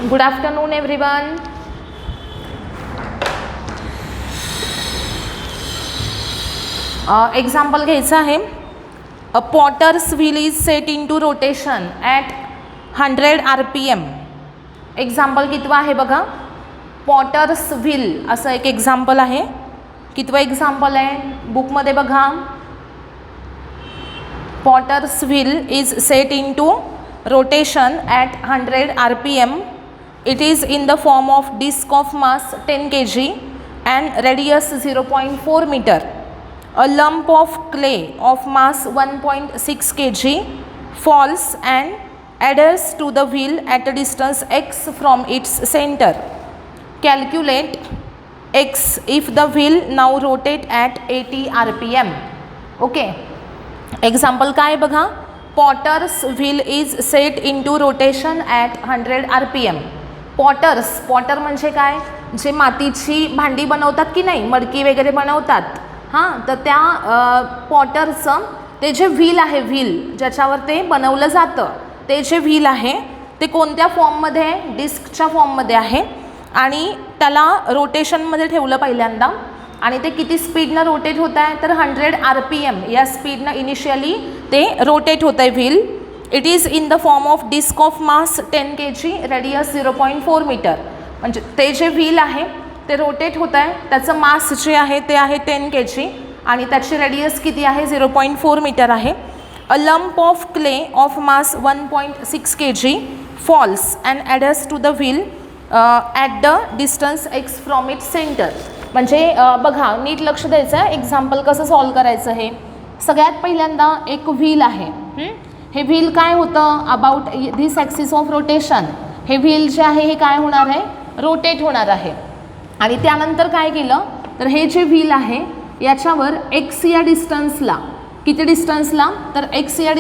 Good afternoon everyone. Example घ्यायचं आहे. A potter's wheel is set in to rotation at 100 RPM. Example कितवं आहे बघा. पॉटर्स व्हील असं एक एक्झाम्पल आहे. कितवं एक्झाम्पल आहे बुकमध्ये बघा. Potter's wheel is set in to rotation at 100 RPM. It is in the form of disc of mass 10 kg and radius 0.4 meter. A lump of clay of mass 1.6 kg falls and adheres to the wheel at a distance x from its center. Calculate x if the wheel now rotate at 80 RPM. Okay. Example काय बघा. Potter's wheel is set in to rotation at 100 RPM. Potter म्हणजे काय, जे मातीची भांडी बनवतात की नाही, मडकी वगैरे बनवतात, हां, तर त्या पॉटरचं ते जे व्हील आहे, व्हील ज्याच्यावर ते बनवलं जातं, ते जे व्हील आहे ते कोणत्या फॉर्ममध्ये आहे, डिस्कच्या फॉर्ममध्ये आहे आणि त्याला रोटेशनमध्ये ठेवलं पहिल्यांदा. आणि ते किती स्पीडनं रोटेट होत आहे, तर 100 RPM या स्पीडनं इनिशियली ते रोटेट होत आहे wheel. It is in the form of disc of mass 10 kg, radius 0.4 metre. म्हणजे ते जे व्हील आहे ते रोटेट होत आहे, त्याचं मास जे आहे ते आहे 10 kg आणि त्याची रेडियस किती आहे, 0.4 मीटर आहे. A lump of clay of mass 1.6 kg falls and adheres to the wheel at the distance x from its centre. म्हणजे बघा, नीट लक्ष द्यायचं आहे. एक्झाम्पल कसं सॉल्व करायचं हे. सगळ्यात पहिल्यांदा एक व्हील आहे. हे व्हील काय होतं, about this axis of rotation. हे व्हील जे आहे हे काय होणार आहे, रोटेट होणार आहे. आणि त्यानंतर काय केलं, तर हे जे व्हील आहे याच्यावर एक्स या डिस्टन्सला, किती डिस्टन्सला, तर एक्स या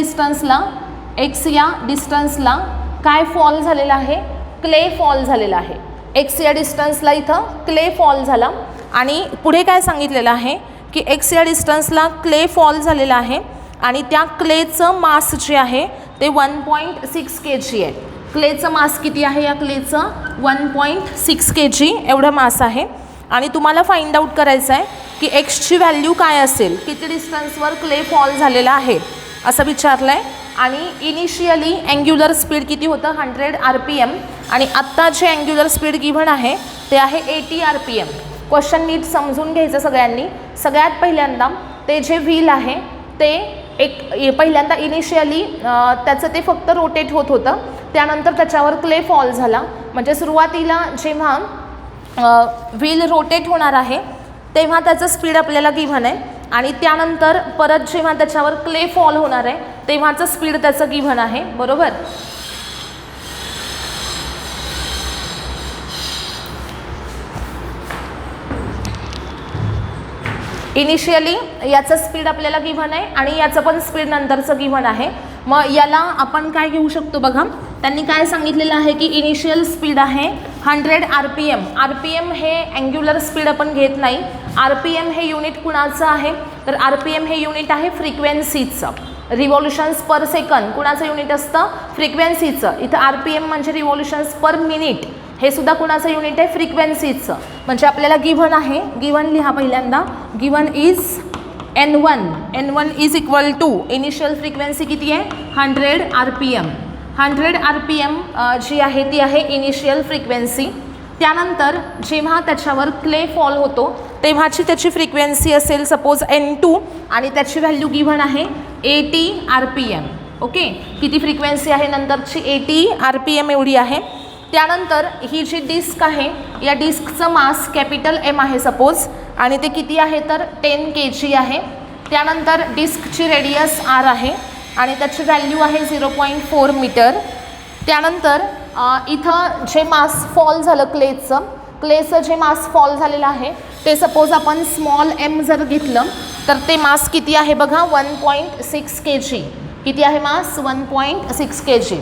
डिस्टन्सला काय फॉल झालेला आहे, क्ले फॉल झालेला आहे. एक्स या डिस्टन्सला इथं क्ले फॉल झाला आणि पुढे काय सांगितलेलं आहे की एक्स या डिस्टन्सला क्ले फॉल झालेला आहे आणि त्या क्लेचं मास जे आहे ते 1.6 kg आहे. क्लेचं मास किती आहे, या क्लेचं 1.6 kg एवढं मास आहे. आणि तुम्हाला फाइंड आउट करायचं आहे की एक्सची व्हॅल्यू काय असेल, किती डिस्टन्सवर क्ले फॉल झालेला आहे असं विचारलं आहे. आणि इनिशियली अँग्युलर स्पीड किती होतं, 100 RPM. आणि आत्ता जे अँग्युलर स्पीड गिव्हन आहे ते आहे 80 RPM. क्वेश्चन नीट समजून घ्यायचं सगळ्यांनी. सगळ्यात पहिल्यांदा ते जे व्हील आहे ते पहिल्यांदा इनिशियली त्याचं ते फक्त रोटेट होत होतं. त्यानंतर त्याच्यावर क्ले फॉल झाला. म्हणजे सुरुवातीला जेव्हा व्हील रोटेट होणार आहे तेव्हा त्याचं स्पीड आपल्याला गिव्हन आहे आणि त्यानंतर परत जेव्हा त्याच्यावर क्ले फॉल होणार आहे तेव्हाचं स्पीड त्याचं गिव्हन आहे, बरोबर. इनिशियली याचं स्पीड आपल्याला गिव्हन आहे आणि याचं पण स्पीड नंतरचं गिव्हन आहे. मग याला आपण काय घेऊ शकतो बघा. त्यांनी काय सांगितलेलं आहे की इनिशियल स्पीड आहे 100 RPM. RPM हे अँग्युलर स्पीड आपण घेत नाही. RPM हे युनिट कुणाचं आहे, तर RPM हे युनिट आहे फ्रिक्वेन्सीचं. रिव्हॉल्युशन्स पर सेकंद कुणाचं युनिट असतं, फ्रिक्वेन्सीचं. इथं RPM म्हणजे रिव्हॉल्युशन्स पर मिनिट, हे सुद्धा कुणाचं युनिट आहे, फ्रिक्वेन्सीचं. म्हणजे आपल्याला गिव्हन आहे, गिव्हन लिहा पहिल्यांदा. Given is N1 is equal to initial frequency किती आहे, 100 RPM. 100 RPM जी आहे ती आहे इनिशियल फ्रिक्वेन्सी. त्यानंतर जेव्हा त्याच्यावर क्ले फॉल होतो तेव्हाची त्याची फ्रिक्वेन्सी असेल सपोज N2 आणि त्याची व्हॅल्यू गिव्हन आहे 80 RPM. ओके, किती फ्रिक्वेन्सी आहे नंतरची, 80 RPM एवढी आहे. त्यानंतर ही जी डिस्क आहे या डिस्कचं मास कॅपिटल M आहे सपोज आणि ते किती आहे तर 10 kg आहे. त्यानंतर डिस्कची रेडियस R आहे आणि त्याची व्हॅल्यू आहे 0.4 मीटर. त्यानंतर इथं जे मास फॉल झालं क्लेचं जे मास फॉल झालेलं आहे ते सपोज आपण स्मॉल m जर घेतलं तर ते मास किती आहे बघा, 1.6 kg. किती आहे मास, 1.6 kg.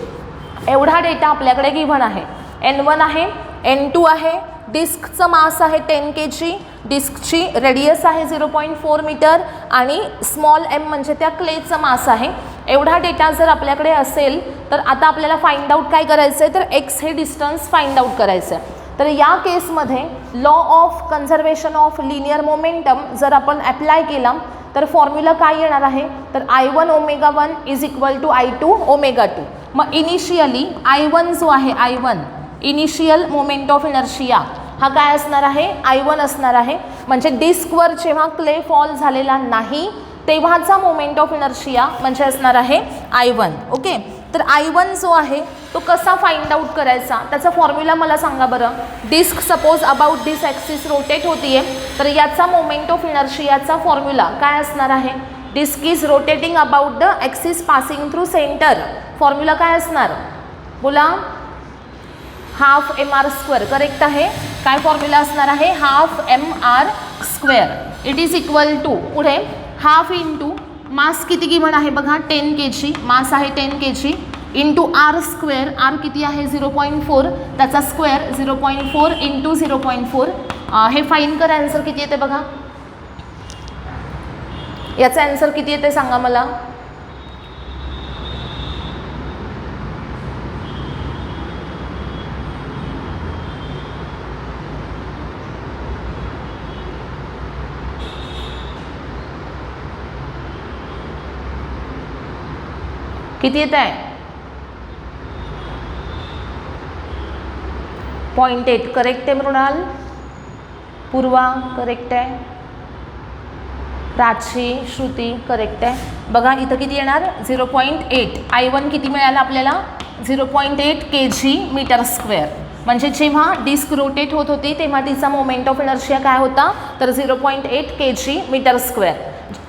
एवढा डेटा आपल्याकडे गिव्हन आहे. N1 आहे, N2 आहे, डिस्कचं मास आहे 10 kg डिस्कची रेडियस आहे 0.4 मीटर आणि स्मॉल m म्हणजे त्या क्लेचं मास आहे. एवढा डेटा जर आपल्याकडे असेल तर आता आपल्याला फाइंड आउट काय करायचं आहे, तर x हे डिस्टन्स फाइंड आउट करायचं आहे. तर या केसमध्ये law of conservation of linear momentum जर आपण अप्लाय केला तर फॉर्म्युला काय येणार आहे, तर I1 omega 1 is equal to I2 omega 2. मग इनिशियली I1 जो आहे I1 initial moment of inertia हा काय असणार आहे, I1 असणार आहे. म्हणजे डिस्कवर जेव्हा क्ले फॉल झालेला नाही तेव्हाचा मोमेंट ऑफ इनर्शिया म्हणजे असणार आहे I1. ओके, तर I1 जो आहे तो कसा फाइंड आउट करायचा त्याचा फॉर्म्युला मला सांगा बरं. Disc suppose about this axis rotate होतीये तर याचा मोमेंट ऑफ इनर्शियाचा फॉर्म्युला काय असणार आहे. Disc is rotating about the axis passing through centre. Formula काय असणार बोला, हाफ mr². करेक्ट आहे. काय फॉर्म्युला असणार आहे, half mr². It is equal to पुढे हाफ इंटू मास किती गिवन आहे बघा 10 kg, मास आहे 10 kg इंटू r². r किती आहे 0.4, त्याचा स्क्वेअर 0.4 इंटू 0.4. हे फाईन कर, आन्सर किती येते बघा. याचा आन्सर किती येते सांगा मला. किती येत आहे 0.8. करेक्ट आहे मृणाल. पूर्वा करेक्ट आहे. प्राची, श्रुती करेक्ट आहे. बघा इथं किती येणार 0.8. I1 किती मिळाला आपल्याला 0.8 kg मीटर स्क्वेअर. म्हणजे जेव्हा डिस्क रोटेट होत होती तेव्हा तिचा मोमेंट ऑफ इनर्शिया काय होता, तर 0.8 kg मीटर स्क्वेअर.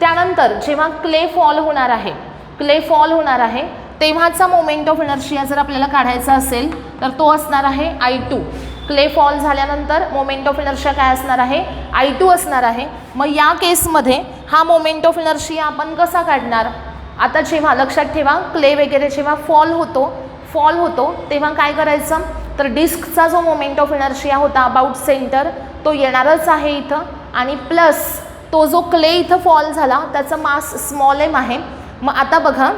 त्यानंतर जेव्हा क्ले फॉल होणार आहे तेव्हाचा मोमेंट ऑफ इनर्शिया जर आपल्याला काढायचा असेल तर तो असणार आहे I2. क्ले फॉल झाल्यानंतर मोमेंट ऑफ इनर्शिया काय असणार आहे, I2 असणार आहे. मग या केसमध्ये हा मोमेंट ऑफ इनर्शिया आपण कसा काढणार. आता जेव्हा लक्षात ठेवा क्ले वगैरे जेव्हा फॉल होतो तेव्हा काय करायचं, तर डिस्कचा जो मोमेंट ऑफ इनर्शिया होता अबाउट सेंटर तो येणारच आहे इथं, आणि प्लस तो जो क्ले इथं फॉल झाला त्याचा मास स्मॉल m आहे. मग आता बघा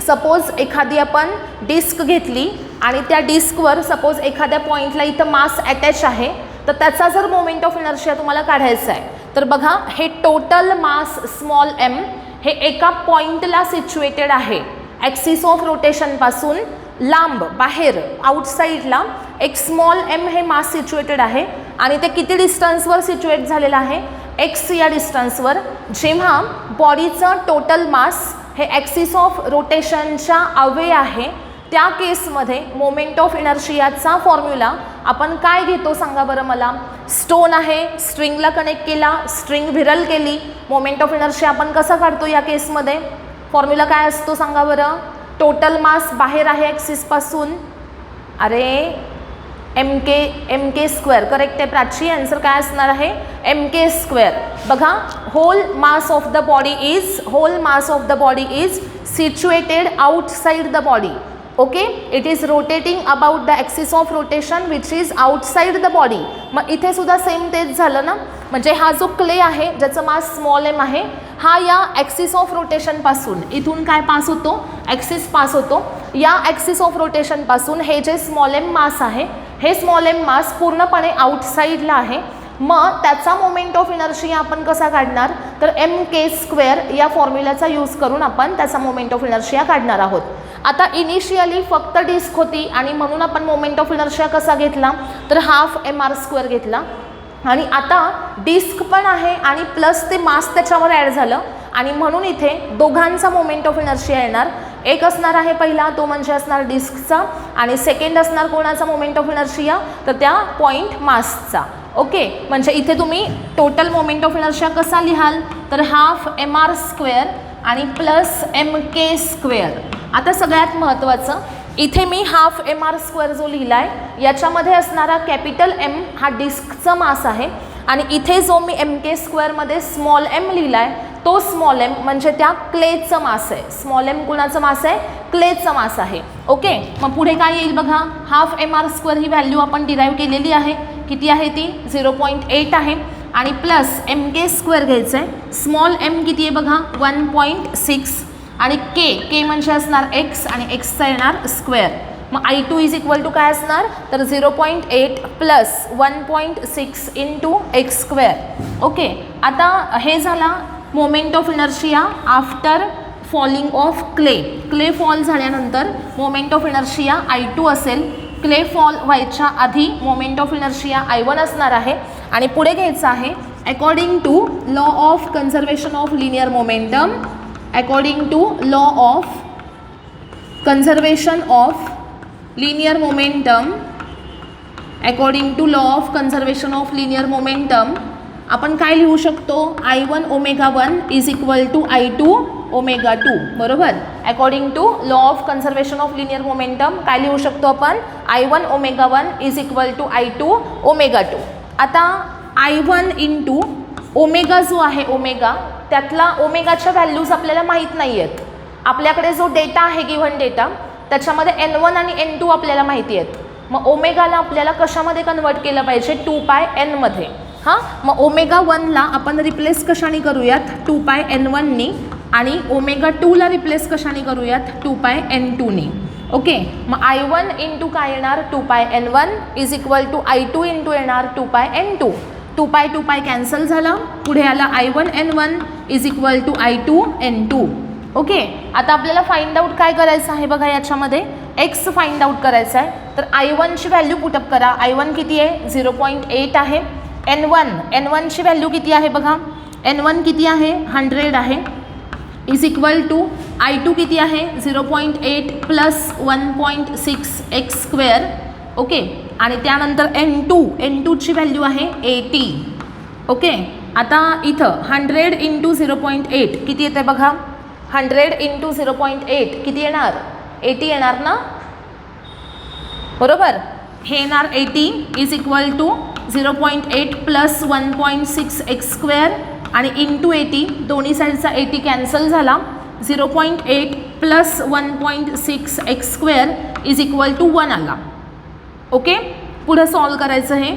सपोज एखादी आपण डिस्क घेतली आणि त्या डिस्कवर सपोज एखाद्या पॉईंटला इथं मास अटॅच आहे तर त्याचा जर मोमेंट ऑफ इनर्शिया तुम्हाला काढायचा आहे तर बघा हे टोटल मास स्मॉल m हे एका पॉईंटला सिच्युएटेड आहे. ॲक्सिस ऑफ रोटेशनपासून लांब बाहेर आउटसाईडला एक स्मॉल m हे मास सिच्युएटेड आहे आणि ते किती डिस्टन्सवर सिच्युएट झालेलं आहे, x या डिस्टन्सवर. जेव्हा बॉडीचं टोटल मास हे ॲक्सिस ऑफ रोटेशनच्या अवे आहे त्या केसमध्ये मोमेंट ऑफ इनर्शियाचा फॉर्म्युला आपण काय घेतो सांगा बरं मला. स्टोन आहे, स्ट्रिंगला कनेक्ट केला, स्ट्रिंग व्हिरल केली, मोमेंट ऑफ इनर्शिया आपण कसा काढतो या केसमध्ये. फॉर्म्युला काय असतो सांगा बरं. टोटल मास बाहेर आहे ॲक्सिसपासून, अरे mk². करेक्ट आहे प्राची. आन्सर काय असणार आहे mk². बघा hole mass of the body is situated outside the body. Okay, it is rotating about the axis of rotation which is outside the body. मग इथे सुद्धा सेम तेच झालं ना. म्हणजे हा जो क्ले आहे ज्याचं मास स्मॉल m आहे हा या ॲक्सिस ऑफ रोटेशनपासून इथून काय पास होतो, ॲक्सिस पास होतो. या ॲक्सिस ऑफ रोटेशनपासून हे जे स्मॉल m मास आहे हे स्मॉल m मास पूर्णपणे आउटसाईडला आहे. मग त्याचा मोमेंट ऑफ इनर्शिया आपण कसा काढणार, तर mk² या फॉर्म्युल्याचा यूज करून आपण त्याचा मोमेंट ऑफ इनर्शिया काढणार आहोत. आता इनिशियली फक्त डिस्क होती आणि म्हणून आपण मोमेंट ऑफ इनर्शिया कसा घेतला, तर हाफ mr² घेतला. आणि आता डिस्क पण आहे आणि प्लस ते मास त्याच्यावर ॲड झालं आणि म्हणून इथे दोघांचा मोमेंट ऑफ इनर्शिया येणार. एक असणार आहे पहिला तो म्हणजे असणार डिस्कचा आणि सेकंड असणार कोणाचा मोमेंट ऑफ इनर्शिया, तर त्या पॉईंट मासचा. ओके, म्हणजे इथे तुम्ही टोटल मोमेंट ऑफ इनर्शिया कसा लिहाल, तर हाफ mr² आणि प्लस mk². आता सगळ्यात महत्त्वाचं इथे मी हाफ mr² जो लिहिला आहे याच्यामध्ये असणारा कॅपिटल M हा डिस्कचा मास आहे आणि इथे जो मी mk² मध्ये स्मॉल m लिहिला आहे तो स्मॉल m म्हणजे त्या क्लेचं मास आहे. स्मॉल m कुणाचं मास आहे, क्लेचं मास आहे. ओके, मग पुढे काय येईल बघा, हाफ mr² ही व्हॅल्यू आपण डिराईव्ह केलेली आहे. किती आहे ती 0.8 आहे. आणि प्लस एम के स्क्वेअर घ्यायचं आहे. स्मॉल एम किती आहे बघा 1.6 आणि के म्हणजे असणार एक्स आणि एक्सचा येणार स्क्वेअर. मग I2 इज इक्वल टू काय असणार तर 0.8 plus 1.6 into x square. Okay, आता हे झाला moment of inertia after falling of clay fall झाल्यानंतर मोमेंट ऑफ इनर्शिया I2 असेल. क्ले फॉल व्हायच्या आधी मोमेंट ऑफ इनर्शिया I1 असणार आहे. आणि पुढे घ्यायचं आहे according to law of conservation of linear momentum. According to law of conservation of linear momentum, according to law of conservation of linear momentum आपण काय लिहू शकतो I1 omega 1 is equal to I2 omega 2. बरोबर. According to law of conservation of linear momentum काय लिहू शकतो आपण I1 omega 1 is equal to I2 omega 2. आता I1 इंटू ओमेगा जो आहे ओमेगा, त्यातला ओमेगाच्या व्हॅल्यूज आपल्याला माहीत नाही आहेत. आपल्याकडे जो डेटा आहे गिव्हन डेटा त्याच्यामध्ये N1 आणि N2 आपल्याला माहिती आहेत. मग ओमेगाला आपल्याला कशामध्ये कन्वर्ट केलं पाहिजे 2πn मध्ये. हां, मग ओमेगा 1ला आपण रिप्लेस कशाने करूयात 2πn1नी आणि ओमेगा 2ला रिप्लेस कशाने करूयात 2πn2नी. ओके, मग I1 इंटू काय येणार 2πn1 is equal to I2 into येणार 2πn2. 2π कॅन्सल झाला. पुढे आला I1 N1 is equal to I2 N2. Okay, आता आपल्याला फाइंड आउट काय करायचं आहे बघा याच्यामध्ये एक्स फाइंड आउट करायचं आहे. तर I1ची व्हॅल्यू पुटअप करा. I1 किती आहे 0.8 आहे. N1ची व्हॅल्यू किती आहे बघा N1 किती आहे 100 आहे इज इक्वल टू I2 किती आहे 0.8 प्लस 1.6 एक्स स्क्वेअर. ओके, आणि त्यानंतर N2ची व्हॅल्यू आहे 80. ओके, आता इथं 100 इंटू 0.8 किती येते बघा 100 इंटू 0.8 किती येणार 80 येणार ना. बरोबर, हे येणार 80 is equal to 0.8 plus 1.6 x square आणि इंटू 80 दोन्ही साईडचा 80 कॅन्सल झाला. 0.8 plus 1.6 x square is equal to 1 आला. ओके, पुढे सॉल्व करायचं हे.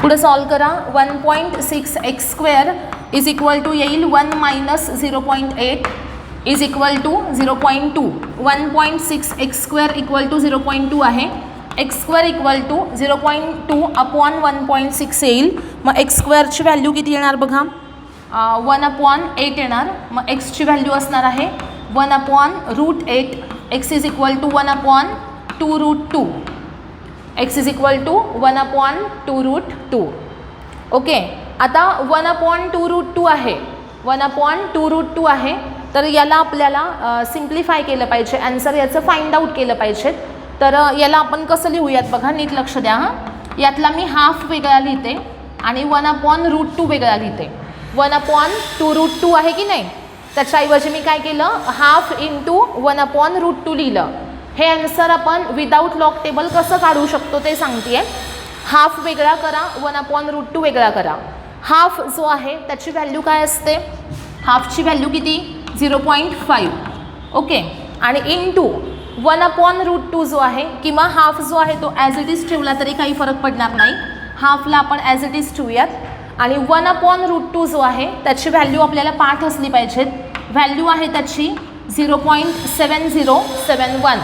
पुढे सॉल्व करा. 1.6 x square is equal to येईल 1 minus 0.8 is equal to 0.2. 1.6 x square equal to 0.2 आहे. X square equal to 0.2 upon 1.6 येईल. मग एक्स स्क्वेअरची व्हॅल्यू किती येणार बघा 1/8 येणार. मग एक्सची व्हॅल्यू असणार आहे 1/√8. X is equal to 1/2√2. X is equal to 1/2√2. Okay, आता 1/2√2 आहे 1/2√2 आहे. तर याला आपल्याला सिम्प्लिफाय केलं पाहिजे. आन्सर याचं फाइंड आउट केलं पाहिजे. तर याला आपण कसं लिहूयात बघा नीट लक्ष द्या. हां, यातला मी हाफ वेगळा लिहिते आणि 1/√2 वेगळा लिहिते. 1/2√2 आहे की नाही, त्याच्याऐवजी मी काय केलं हाफ इंटू 1/√2 लिहिलं. हे आन्सर आपण विदाऊट लॉग टेबल कसं काढू शकतो ते सांगते आहे. हाफ वेगळा करा 1/√2 वेगळा करा. हाफ जो आहे त्याची व्हॅल्यू काय असते हाफची व्हॅल्यू किती 0.5. ओके, आणि इंटू 1/√2 जो आहे किंवा हाफ जो आहे तो ॲज इट इज ठेवला तरी काही फरक पडणार नाही. हाफला आपण ॲज इट इज ठेवूयात. आणि 1/√2 जो आहे त्याची व्हॅल्यू आपल्याला पाठ असली पाहिजेत. व्हॅल्यू आहे त्याची 0.7071.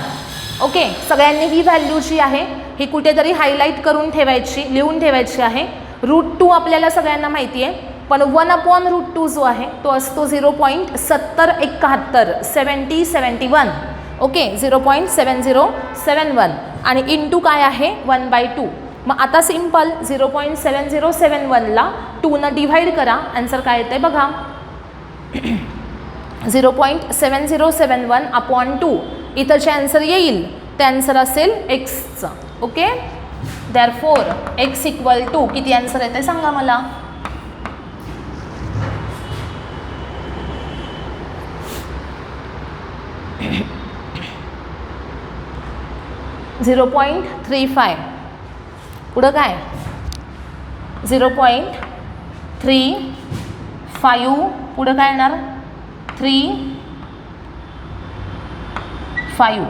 ओके, सगळ्यांनी ही व्हॅल्यू जी आहे ही कुठेतरी हायलाईट करून ठेवायची लिहून ठेवायची आहे. √2 आपल्याला सगळ्यांना माहिती आहे, पण 1/√2 जो आहे तो असतो 0.7071 7071. ओके, 0.7071 आणि इंटू काय आहे 1/2. मग आता सिम्पल 0.7071ला 2न डिव्हाइड करा. आन्सर काय येते बघा 0.7071/2. इथं जे आन्सर येईल ते आन्सर असेल एक्सचं. Okay, therefore x equal to किती आन्सर येते सांगा मला 0.35. पुढं काय 0.35. पुढं काय येणार 3.5.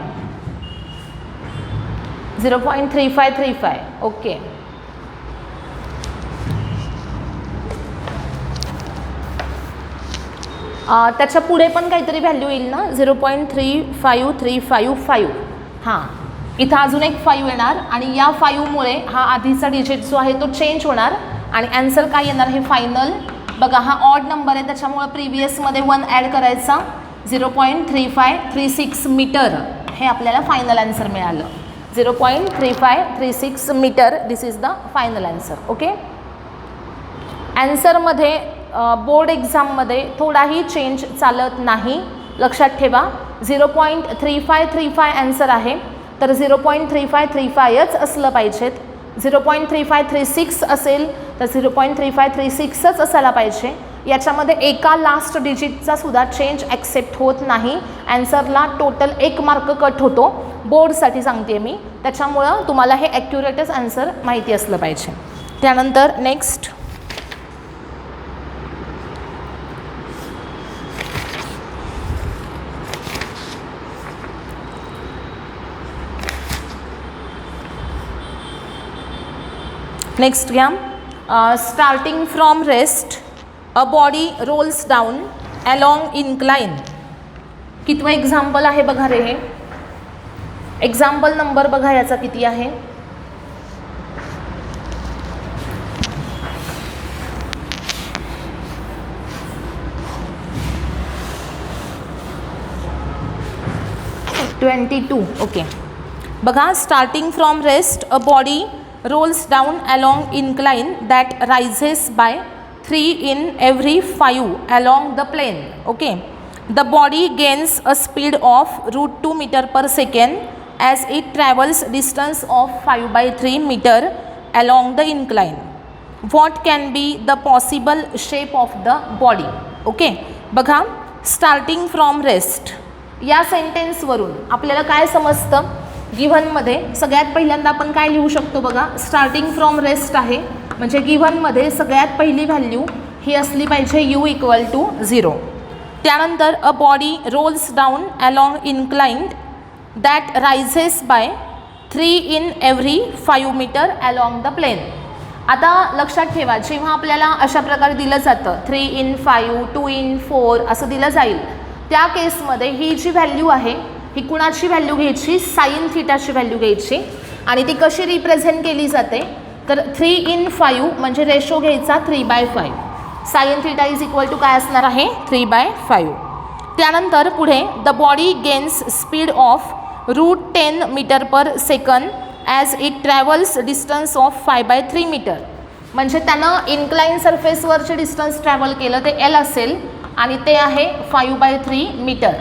0.3535. ओके. त्याच्या पुढे पण काहीतरी व्हॅल्यू येईल ना, 0.35355. हां, इथं अजून एक 5 येणार आणि या 5मुळे हा आधीचा डिजिट जो आहे तो चेंज होणार आणि ॲन्सर काय येणार हे फायनल. बघा हा ऑड नंबर आहे त्याच्यामुळं प्रिव्हियसमध्ये 1 ॲड करायचा. 0.3536 मीटर हे आपल्याला फायनल ॲन्सर मिळालं. 0.3536 metre, this is the final answer. Okay. ॲन्सरमध्ये बोर्ड एक्झाममध्ये थोडाही चेंज चालत नाही, लक्षात ठेवा. 0.3535 ॲन्सर आहे तर 0.3535च असलं पाहिजेत. 0.3536 असेल तर 0.3536च असायला पाहिजे. याच्यामध्ये एका लास्ट डिजिटचा सुद्धा चेंज ॲक्सेप्ट होत नाही. ॲन्सरला टोटल 1 मार्क कट होतो, बोर्डसाठी सांगते मी. त्याच्यामुळं तुम्हाला हे ॲक्युरेटच ॲन्सर माहिती असलं पाहिजे. त्यानंतर नेक्स्ट घ्या. Starting from rest a body rolls down along incline. कितवं एक्झाम्पल आहे बघा रे हे. एक्झाम्पल नंबर बघा याचा किती आहे. (22). ओके. बघा, starting from rest a body rolls down along incline that rises by 3 in every 5 along the plane. Okay. The body gains a speed of √2 meter per second as it travels distance of 5/3 meter along the incline. What can be the possible shape of the body? Okay. बघा, starting from rest या सेंटेन्सवरून आपल्याला काय समजतं. गिव्हनमध्ये सगळ्यात पहिल्यांदा आपण काय लिहू शकतो बघा, स्टार्टिंग फ्रॉम रेस्ट आहे म्हणजे गिव्हनमध्ये सगळ्यात पहिली व्हॅल्यू ही असली पाहिजे u=0. त्यानंतर a body rolls down along inclined that rises by 3 in every 5 meter along the plane. आता लक्षात ठेवा, जेव्हा आपल्याला अशा प्रकारे दिलं जातं 3 in 5, 2 in 4 असं दिलं जाईल, त्या केसमध्ये ही जी व्हॅल्यू आहे ही कुणाची व्हॅल्यू घ्यायची, साइन थिटाची व्हॅल्यू घ्यायची. आणि ती कशी रिप्रेझेंट केली जाते तर 3 in 5 म्हणजे रेशो घ्यायचा 3/5. साइन थिटा = काय असणार आहे 3/5. त्यानंतर पुढे the body gains speed of √10 metre per second as it travels distance of 5/3 metre. म्हणजे त्यानं इन्क्लाइन सरफेसवरचे डिस्टन्स ट्रॅव्हल केलं ते L असेल आणि ते आहे 5/3 मीटर.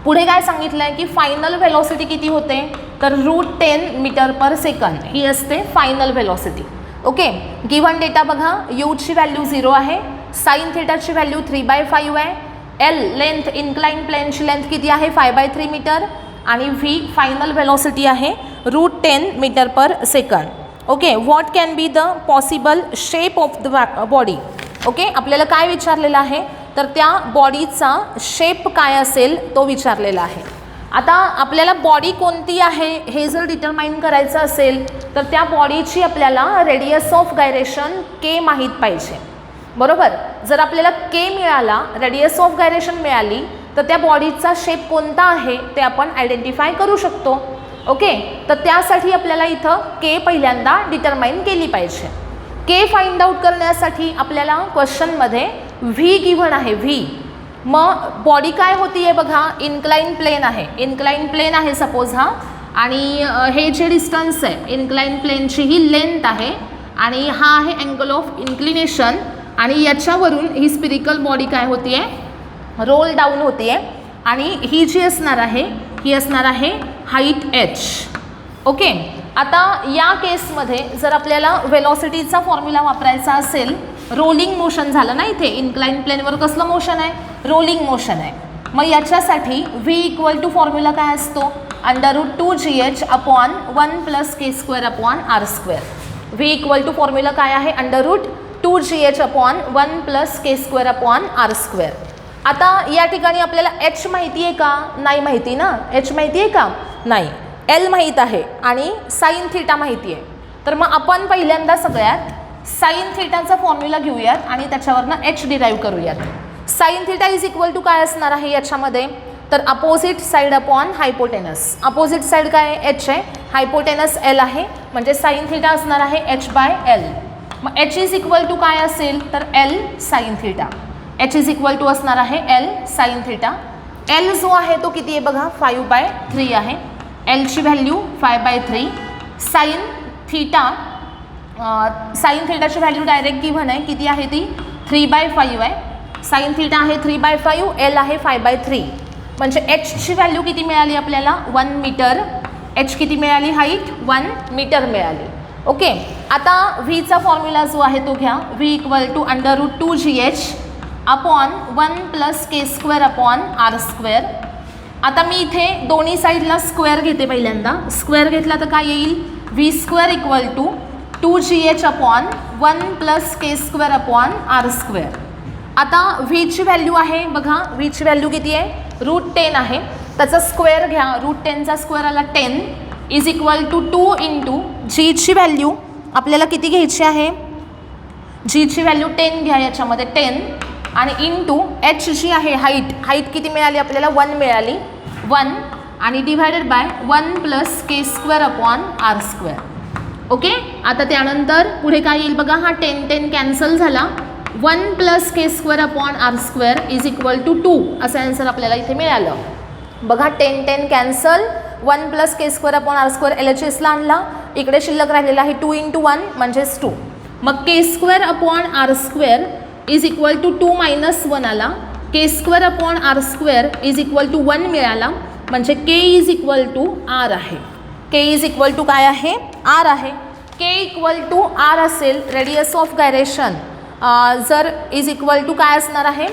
पुढे काय सांगितलं आहे की फायनल व्हेलॉसिटी किती होते तर √10 मीटर पर सेकंड ही असते final velocity. Okay. Given data बघा, यूची व्हॅल्यू 0 आहे, साइन थिटाची व्हॅल्यू 3/5 आहे, L लेंथ इन्क्लाइन प्लेनची लेंथ किती आहे 5/3 मीटर आणि V फायनल व्हेलॉसिटी आहे √10 metre per second. Okay. What can be the possible shape of the body. Okay. आपल्याला काय विचारलेलं आहे तर त्या बॉडीचा शेप काय असेल तो विचारलेला आहे. आता आपल्याला बॉडी कोणती आहे हे जर डिटरमाइन करायचं असेल तर त्या बॉडीची आपल्याला रेडियस ऑफ गायरेशन K माहीत पाहिजे, बरोबर. जर आपल्याला K मिळाला, रेडियस ऑफ गायरेशन मिळाली तर त्या बॉडीचा शेप कोणता आहे ते आपण आयडेंटिफाय करू शकतो. ओके. तर त्यासाठी आपल्याला इथं K पहिल्यांदा डिटरमाइन केली पाहिजे. K फाइंड आउट करण्यासाठी आपल्याला क्वेश्चनमध्ये V गिव्हन आहे V. मग बॉडी काय होती आहे बघा, इन्क्लाइन प्लेन आहे, इन्क्लाइन प्लेन आहे सपोज हा, आणि हे जे डिस्टन्स आहे इन्क्लाइन प्लेनची ही लेंथ आहे आणि हा आहे अँगल ऑफ इन्क्लिनेशन आणि याच्यावरून ही स्पिरिकल बॉडी काय होती आहे रोल डाऊन होती आहे आणि ही जी असणार आहे ही असणार आहे हाईट h. ओके. आता या केसमध्ये जर आपल्याला वेलॉसिटीचा फॉर्म्युला वापरायचा असेल, रोलिंग मोशन झालं ना, इथे इन्क्लाइन प्लेनवर कसलं मोशन आहे रोलिंग मोशन आहे. मग याच्यासाठी V फॉर्म्युला काय असतो √2gh upon 1 + k² upon r². V formula काय आहे √2gh upon 1 + k² upon r². आता या ठिकाणी आपल्याला h माहिती आहे का, नाही माहिती ना, h माहिती आहे का, नाही. एल माहीत आहे आणि साइन थीटा माहिती आहे. तर मग आपण पहिल्यांदा सगळ्यात साइन थीटाचा फॉर्म्युला घेऊयात आणि त्याच्यावरनं एच डिराईव्ह करूयात. Sine theta is equal to काय असणार आहे याच्यामध्ये, तर opposite side upon hypotenuse. Opposite side काय आहे, एच आहे, हायपोटेनस एल आहे, म्हणजे साइन थीटा असणार आहे एच बाय एल. मग एच इज इक्वल टू काय असेल, तर l sine theta. H is equal to असणार आहे एल साइन थीटा. एल जो आहे तो किती आहे बघा, 5/3 आहे. एलची व्हॅल्यू 5/3. साइन थीटा, साइन थीटाची व्हॅल्यू डायरेक्ट गिव्हन आहे, किती आहे ती 3/5 आहे. साइन थीटा आहे 3/5, एल आहे 5/3. म्हणजे एचची व्हॅल्यू किती मिळाली आपल्याला, 1 मीटर. एच किती मिळाली, हाईट 1 मीटर मिळाली. ओके. आता व्हीचा फॉर्म्युला जो आहे तो घ्या, v equal to √2gh upon 1 + k² upon r². आता मी इथे दोन्ही साईडला स्क्वेअर घेते. पहिल्यांदा स्क्वेअर घेतला तर काय येईल, v² equal to 2gh upon 1 + k² upon r². आता व्हीची व्हॅल्यू आहे बघा, व्हीची व्हॅल्यू किती आहे, √10 आहे. त्याचा स्क्वेअर घ्या, √10चा स्क्वेअर आला 10 इज इक्वल टू 2 इंटू जीची व्हॅल्यू आपल्याला किती घ्यायची आहे, जीची व्हॅल्यू 10 घ्या याच्यामध्ये 10, आणि इंटू एच जी आहे हाईट, हाईट किती मिळाली आपल्याला 1 मिळाली 1, आणि divided by 1 + k² upon r². Okay. आता त्यानंतर पुढे काय येईल बघा, हा 10 कॅन्सल झाला, 1 + k² upon r² is equal to 2 असं आन्सर आपल्याला इथे मिळालं. बघा 10 कॅन्सल, 1 + k² अपॉन r², LHSला आणला, इकडे शिल्लक राहिलेला आहे 2 × 1 म्हणजेच 2. मग k² upon r² is equal to 2 - 1 आला, k² upon r² is equal to 1 मिळाला, म्हणजे k is equal to r आहे. k इज इक्वल टू काय आहे, r आहे. k इक्वल टू r असेल, रेडियस ऑफ गायरेशन जर इज इक्वल टू काय असणार आहे,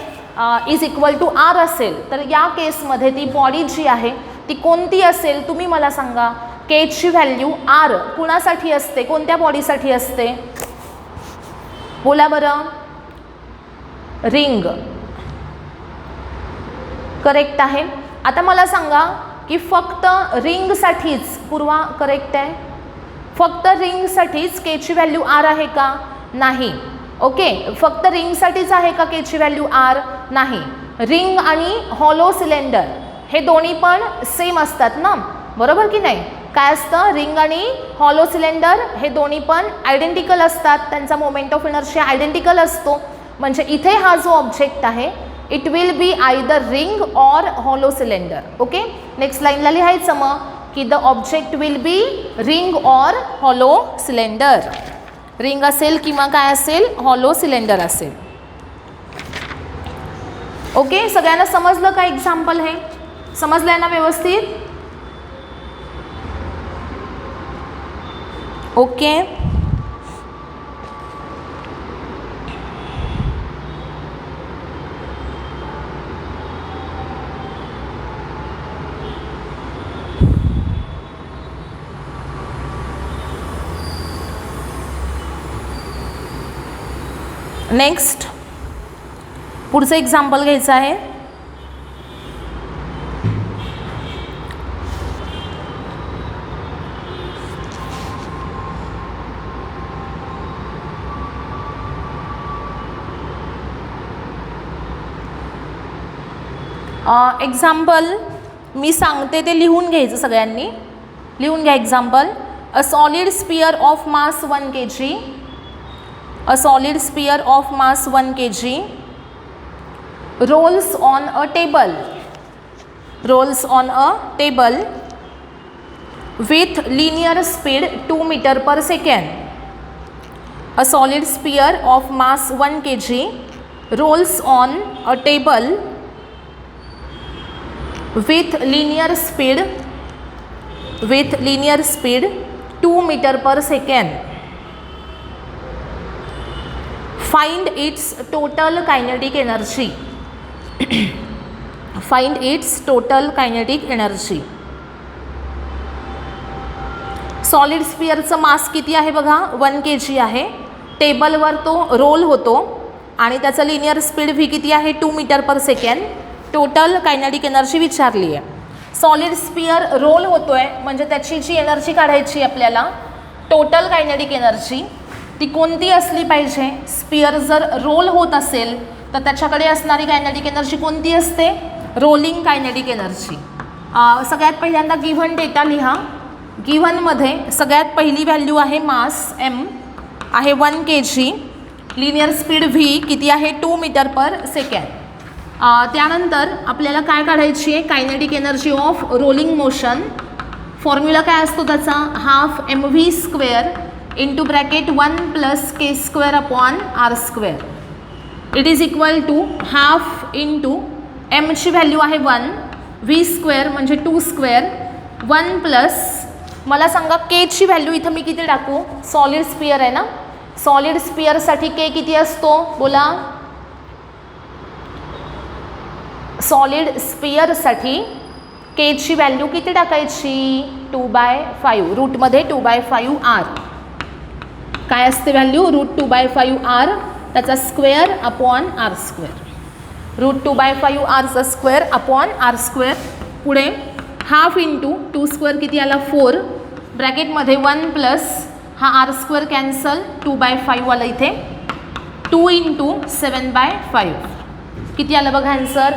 इज इक्वल टू r असेल, तर या केसमध्ये ती बॉडी जी आहे ती कोणती असेल तुम्ही मला सांगा. k ची व्हॅल्यू r कुणासाठी असते, कोणत्या बॉडीसाठी असते, बोला बरं. रिंग, करेक्ट आहे. आता मला सांगा की फक्त रिंगसाठीच, पूर्वा करेक्ट आहे, फक्त रिंगसाठीच के ची व्हॅल्यू r आहे का, नाही. ओके. फक्त रिंगसाठीच आहे का के ची व्हॅल्यू r, नाही. रिंग आणि हॉलो सिलेंडर हे दोन्ही पण सेम असतात ना, बरोबर की नाही. काय असतं, रिंग आणि हॉलो सिलेंडर हे दोन्ही पण आयडेंटिकल असतात, त्यांचा मोमेंट ऑफ इनर्शिया आयडेंटिकल असतो. म्हणजे इथे हा जो ऑब्जेक्ट आहे it will be either ring or hollow cylinder. Okay. Next लाईनला लिहायचं मग की the object will be ring or hollow cylinder. Ring असेल किंवा काय असेल, हॉलो सिलेंडर असेल. ओके. सगळ्यांना समजलं का एक्झाम्पल, हे समजलंय ना व्यवस्थित. ओके. नेक्स्ट पुढचं एक्झाम्पल घ्यायचं आहे. एक्झाम्पल मी सांगते ते लिहून घ्यायचं सगळ्यांनी, लिहून घ्या example. A solid sphere of mass 1 kg, a solid sphere of mass 1 kg rolls on a table, rolls on a table with linear speed 2 meter per second. A solid sphere of mass 1 kg rolls on a table with linear speed 2 meter per second. Find its total kinetic energy. Find its total kinetic energy. Solid स्पियरचं mass किती आहे बघा, 1 kg आहे. टेबलवर तो role होतो आणि त्याचं लिनियर स्पीड व्ही किती आहे, 2 metre per second. Total kinetic energy विचारली आहे. सॉलिड स्पियर रोल होतोय म्हणजे त्याची जी एनर्जी काढायची आपल्याला, टोटल कायनेटिक एनर्जी, ती कोणती असली पाहिजे? स्पियर जर रोल होत असेल तर त्याच्याकडे असणारी कायनेटिक एनर्जी कोणती असते? Rolling kinetic energy. सगळ्यात पहिल्यांदा गिव्हन डेटा लिहा. गिव्हनमध्ये सगळ्यात पहिली व्हॅल्यू आहे मास m आहे 1 kg, लिनियर स्पीड v किती आहे 2 मीटर पर सेकंड. त्यानंतर आपल्याला काय काढायची आहे? Kinetic energy of rolling motion. Formula काय असतो त्याचा? Half mv² into bracket 1 + k² upon r². It is equal to half into m ची व्हॅल्यू आहे 1, v² म्हणजे 2², 1 प्लस मला सांगा k ची व्हॅल्यू इथं मी किती टाकू? सॉलिड स्पियर आहे ना, सॉलिड स्पियरसाठी k किती असतो? बोला. सॉलिड स्पियरसाठी k ची व्हॅल्यू किती टाकायची? 2/5, रूटमध्ये 2/5 r. काय असते व्हॅल्यू? √2/5 r, त्याचा स्क्वेअर अपॉन r². √2/5 r चा स्क्वेअर अपॉन r². पुढे हाफ इंटू 2² किती आला? 4, ब्रॅकेटमध्ये 1 प्लस हा r² कॅन्सल, 2/5 आला इथे, 2 इंटू 7/5 किती आलं बघा आन्सर?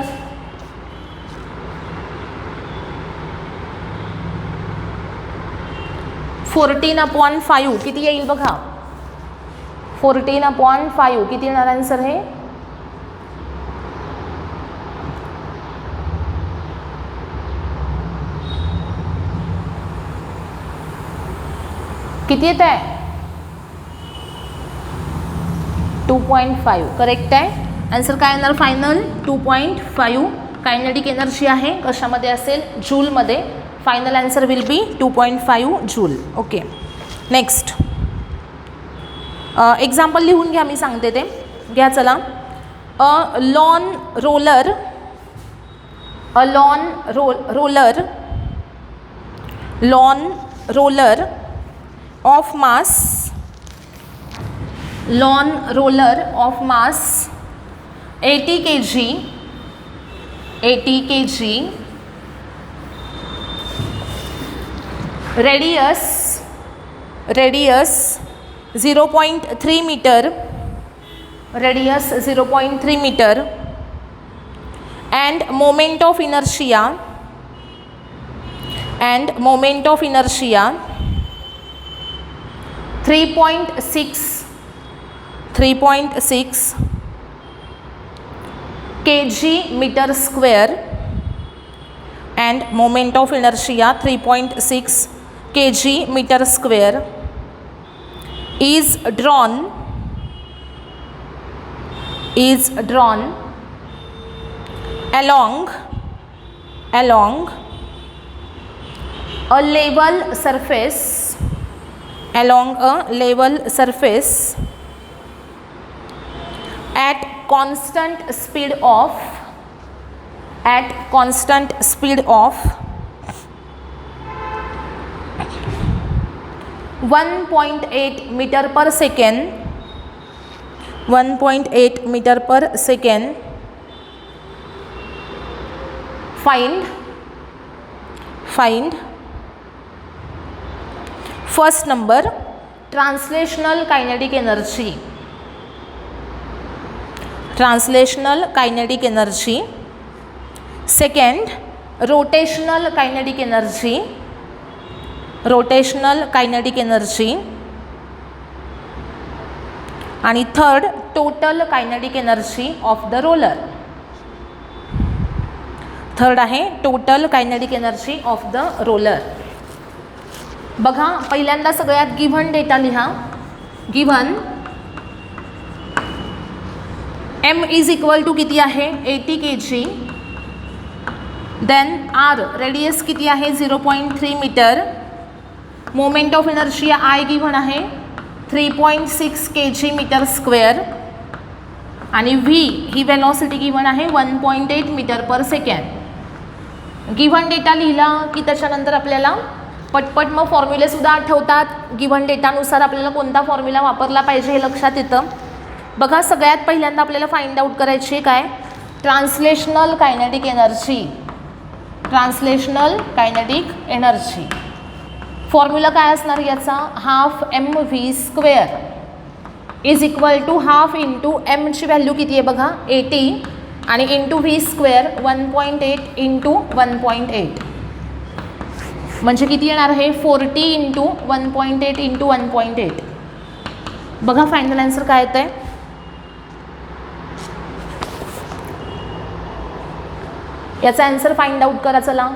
14/5 किती येईल बघा? 14/5 किती येणार आन्सर हे? किती येत आहे? 2.5 करेक्ट आहे. आन्सर काय येणार फायनल? 2.5 कायनेटिक एनर्जी आहे. कशामध्ये असेल? जूलमध्ये. Final answer will be 2.5 joule. Okay, next example लिहून घ्या, मी सांगते ते घ्या. चला. A lawn roller of mass 80 kg, radius 0.3 meter, and moment of inertia 3.6 kg meter square, and moment of inertia 3.6 kg meter square is drawn along a level surface at constant speed of 1.8 meter per second. Find first number translational kinetic energy, second rotational kinetic energy, आणि third total kinetic energy of the roller. Third आहे total kinetic energy of the roller. बघा, पहिल्यांदा सगळ्यात given data लिहा. Given m is equal to किती आहे? 80 kg. Then r radius किती आहे? 0.3 metre. Moment of inertia I given आहे 3.6 kg मीटर स्क्वेअर, आणि v ही वेलॉसिटी गिव्हन आहे 1.8 metre per second. Given data लिहिला की त्याच्यानंतर आपल्याला पटपट मग फॉर्म्युलेसुद्धा आठवतात. गिव्हन डेटानुसार आपल्याला कोणता फॉर्म्युला वापरला पाहिजे हे लक्षात येतं. बघा, सगळ्यात पहिल्यांदा आपल्याला फाइंड आउट करायची काय? Translational kinetic energy. Translational kinetic energy. Formula काय असणार याचा, half mv² is equal to half into एमची व्हॅल्यू किती आहे बघा 80 आणि इंटू v² 1.8 इंटू 1.8 म्हणजे किती येणार आहे 40 इंटू 1.8 इंटू 1.8. बघा फायनल आन्सर काय येतं आहे. याचा आन्सर फाइंड आउट करा. चला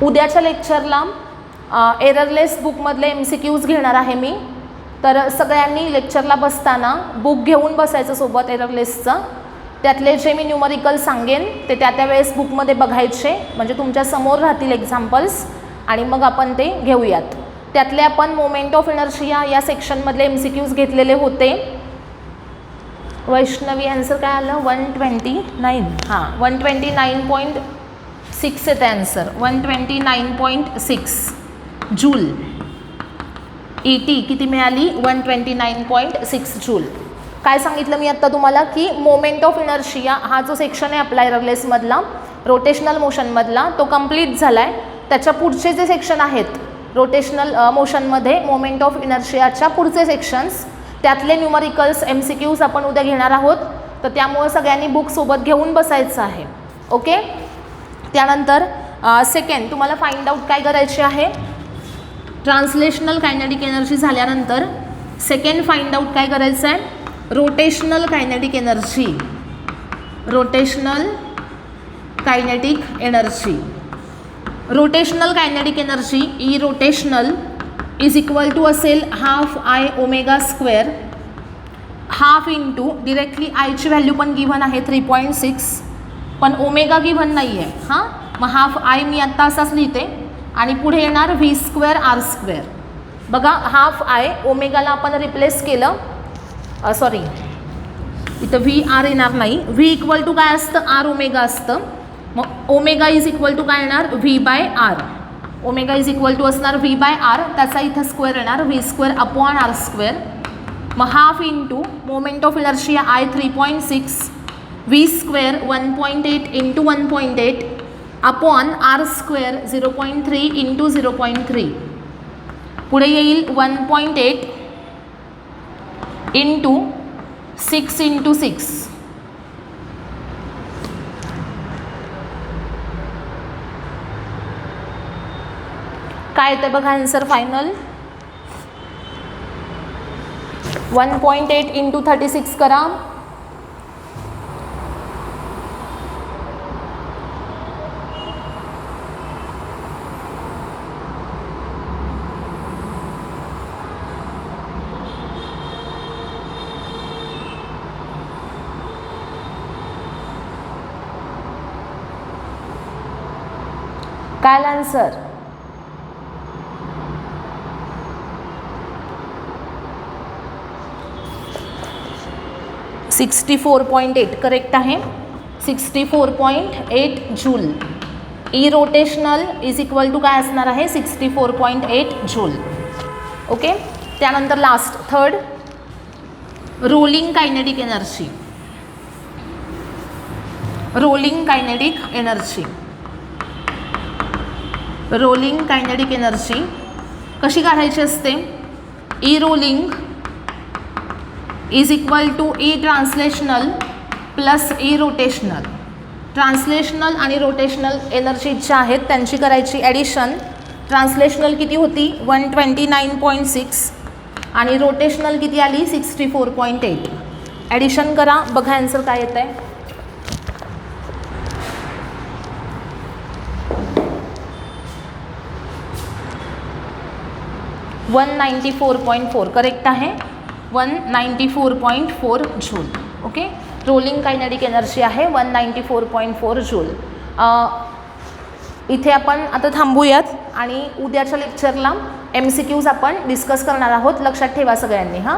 उद्याच्या लेक्चरला एररलेस बुकमधले MCQs घेणार आहे मी. तर सगळ्यांनी लेक्चरला बसताना बुक घेऊन बसायचं सोबत एररलेसचं. त्यातले जे मी न्यूमरिकल सांगेन ते त्या वेळेस बुकमध्ये बघायचे म्हणजे तुमच्या समोर राहतील एक्झाम्पल्स आणि मग आपण ते घेऊयात. त्यातले आपण मोमेंट ऑफ इनर्शिया या सेक्शनमधले MCQs घेतलेले होते. वैष्णवी आन्सर काय आलं 129. हां 129.6 येते आन्सर 129.6 जूल. ET किती मिळाली 129.6 जूल. काय सांगितलं मी आत्ता तुम्हाला की मोमेंट ऑफ इनर्शिया हा जो सेक्शन आहे आपला एररलेसमधला रोटेशनल मोशनमधला तो कंप्लीट झाला आहे. त्याच्या पुढचे जे सेक्शन आहेत रोटेशनल मोशनमध्ये मोमेंट ऑफ इनर्शियाच्या पुढचे सेक्शन्स त्यातले न्यूमरिकल्स MCQs आपण उद्या घेणार आहोत. तर त्यामुळे सगळ्यांनी बुक सोबत घेऊन बसायचं आहे. ओके. त्यानंतर सेकंड तुम्हाला फाइंड आउट काय करायचे आहे, ट्रान्सलेशनल कायनेटिक एनर्जी झाल्यानंतर सेकंड फाइंड आउट काय करायचं आहे, rotational kinetic energy. Rotational kinetic energy. Rotational kinetic energy E rotational is equal to असेल half I⍵². Half into directly आयची व्हॅल्यू पण गिव्हन आहे 3.6 पण ओमेगा गिव्हन नाही आहे. हां मग हाफ I मी आत्ता असाच लिहिते आणि पुढे येणार v² r². बघा हाफ I ओमेगाला आपण रिप्लेस केलं सॉरी इथं VR येणार नाही. v इक्वल टू काय असतं r⍵ असतं. मग ओमेगा इज इक्वल टू काय येणार v/r. Omega is equal to असणार v/r त्याचा इथं स्क्वेअर येणार v²/r². मग half into moment of inertia I 3.6 v² 1.8 into 1.8 upon r² 0.3 into 0.3. पुढे येईल 1.8 इंटू 6 इंटू 6. काय येतं बघा आन्सर फायनल 1.8 इंटू 36 करा. काय आन्सर 64.8 करेक्ट आहे. 64.8 joule. E rotational is equal to काय असणार आहे 64.8 जूल. ओके. त्यानंतर last third rolling kinetic energy. Rolling kinetic energy. Rolling kinetic energy कशी काढायची असते, E rolling is equal to E translational plus E rotational. Translational आणि rotational energy ज्या आहेत त्यांची करायची ॲडिशन. ट्रान्सलेशनल किती होती 129.6 आणि रोटेशनल किती आली 64.8. ॲडिशन करा बघा आन्सर काय येतं आहे. 194.4 करेक्ट आहे. 194.4 joule. Okay. Rolling kinetic energy आहे 194.4 जूल. इथे आपण आता थांबूयात आणि उद्याच्या लेक्चरला MCQs आपण डिस्कस करणार आहोत. लक्षात ठेवा सगळ्यांनी. हां